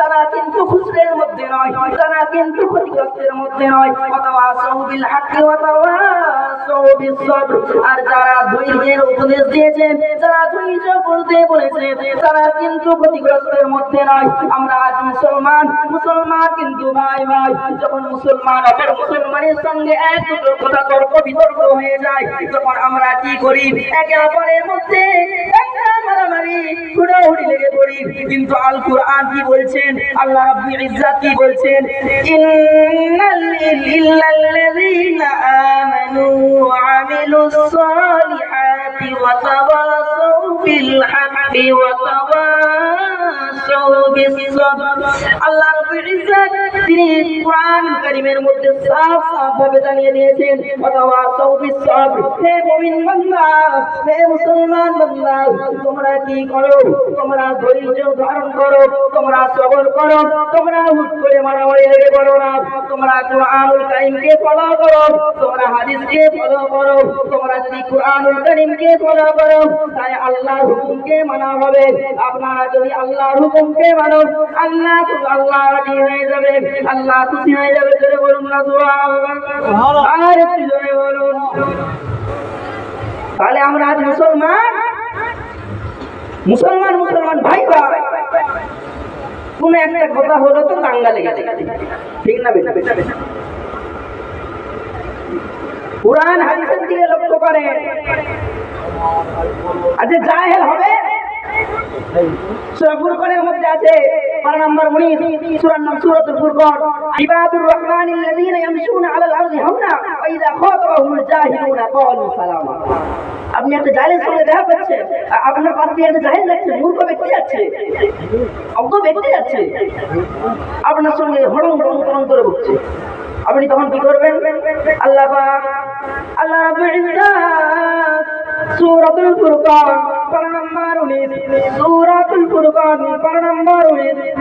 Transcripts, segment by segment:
তারা কিন্তু খুসরের মধ্যে নয়, তারা কিন্তু ক্ষতিগ্রস্তের মধ্যে নয়। ওয়াতাওয়াসাউ বিল হাক্কি ওয়াতাওয়াসাউ বিস সবর। আর যারা ধৈর্যের উপদেশ দিয়েছেন, যারা ধৈর্য করতে বলেছে, তারা কিন্তু ক্ষতিগ্রস্তের মধ্যে নয়। আমরা আজ মুসলমান কিন্তু ভাই ভাই, যখন মুসলমান অপর মুসলমানের সঙ্গে এক দুটো কথা তর্ক বিতর্ক হয়ে যায়, তখন আমরা কি করি? একে অপরের মধ্যে মারামারি হুড়োহুড়ি লেগে পড়ি। কিন্তু আল কুরআন কি বলছেন? আল্লাহ রাব্বুল ইজ্জাত কি বলছেন? ইল্লাল্লাযীনা আমানু ওয়া আমিলুস সালিহাতি ওয়া তাওয়াসাউ বিল হাক্কি ওয়া তাওয়াসাউ বিস সবর। আল্লাহ রাব্বুল ইজ্জাত তিনি কুরআন কারীমের মধ্যে সাফ সাফ ভাবে জানিয়ে দিয়েছেন, ওয়া তাওয়াসাউ বিস সবর। হে মুমিন বান্দা, হে মুসলমান বান্দা, তোমরা কি করো? তোমরা ধৈর্য ধারণ করো, তোমরা সবর করো, তোমরা হুট করে মারামারি লেগে পড়ো না। তোমরা কুরআনুল কারীমকে ফলো করো, তোমরা হাদিসকে ফলো করো। তোমরা যদি কুরআনুল কারীমকে ফলো করো, তাই আল্লাহর হুকুমকে মানা হবে। আপনারা যদি আল্লাহর হুকুমকে মানো, আল্লাহ রাজি হয়ে যাবে, আল্লাহ খুশি হয়ে যাবে। জোরে বলুন না সুবহানাল্লাহ। আর একটু জোরে বলুন। তাহলে আমরা আজ মুসলমান ভাই ভাই, কোন একটা কথা হলো তো দাঙ্গা লেগে যায়, ঠিক না বেটা? কুরআন হাদিসের দিকে লক্ষ্য করে। আচ্ছা, জাহেল হবে? সূরা ফুরকানের মধ্যে আছে, পারা নাম্বার 19, সূরার নাম সূরাতুল ফুরকান। ইবাদুর রহমানিল্লাযীনা ইয়ামশুনা আলাল আরদি হাওনা ওয়া ইযা খাতাবাহুমুল জাহিলুনা ক্বালু সালামা। আপনি একটা জাহেলের সঙ্গে দেখা করছেন, আপনার পাশ দিয়ে একটা জাহেল যাচ্ছে, মূর্খ ব্যক্তি যাচ্ছে, অজ্ঞ ব্যক্তি যাচ্ছে, আপনার সঙ্গে হড়ং করে বলছে, আপনি তখন কি করবেন? আল্লাহ রাব্বুল ইজ্জাত সূরাতুল ফুরকান পারা নাম্বার 19, সূরাতুল ফুরকান পারা নাম্বার 19,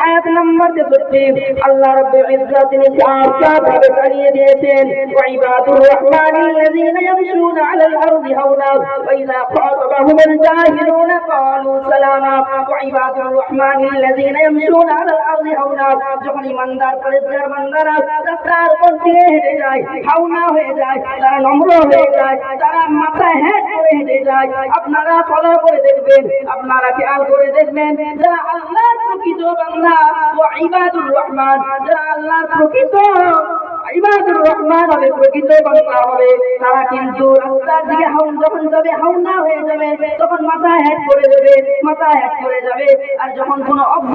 আয়াত নাম্বার 63। আল্লাহ রাব্বুল ইজ্জাত তিনি সাফ ভাবে জানিয়ে দিয়েছেন, ওয়া ইবাদুর রহমানিল্লাযীনা ইয়ামশুনা আলাল আরদি হাওনা ওয়া ইযা খাতাবাহুমুল জাহিলুনা ক্বালু সালামা। ওয়া ইবাদুর রহমানিল্লাযীনা ইয়ামশুনা আলাল আরদি হাওনা, যখন ঈমানদার পরেজগার বান্দারা রাস্তার উপর দিয়ে হেঁটে যায়, হাওনা হয়ে যায়, তারা নম্র হয়ে যায়, তারা মাথায় হ্যাট করে হেঁটে যায়। আপনারা ফলো করে দেখবেন, আপনারা খেয়াল করে দেখবেন, যারা আল্লাহর প্রকৃত বান্দা ও ইবাদুর রহমান, যারা আল্লাহর প্রকৃত ইবাদুর রহমান হবে, প্রকৃত বান্দা হবে, তারা কিন্তু রাস্তার দিকে যখন যাবে, হাওনা হয়ে যাবে, তখন মাথা হ্যাট করে যাবে। আর যখন কোনো অজ্ঞ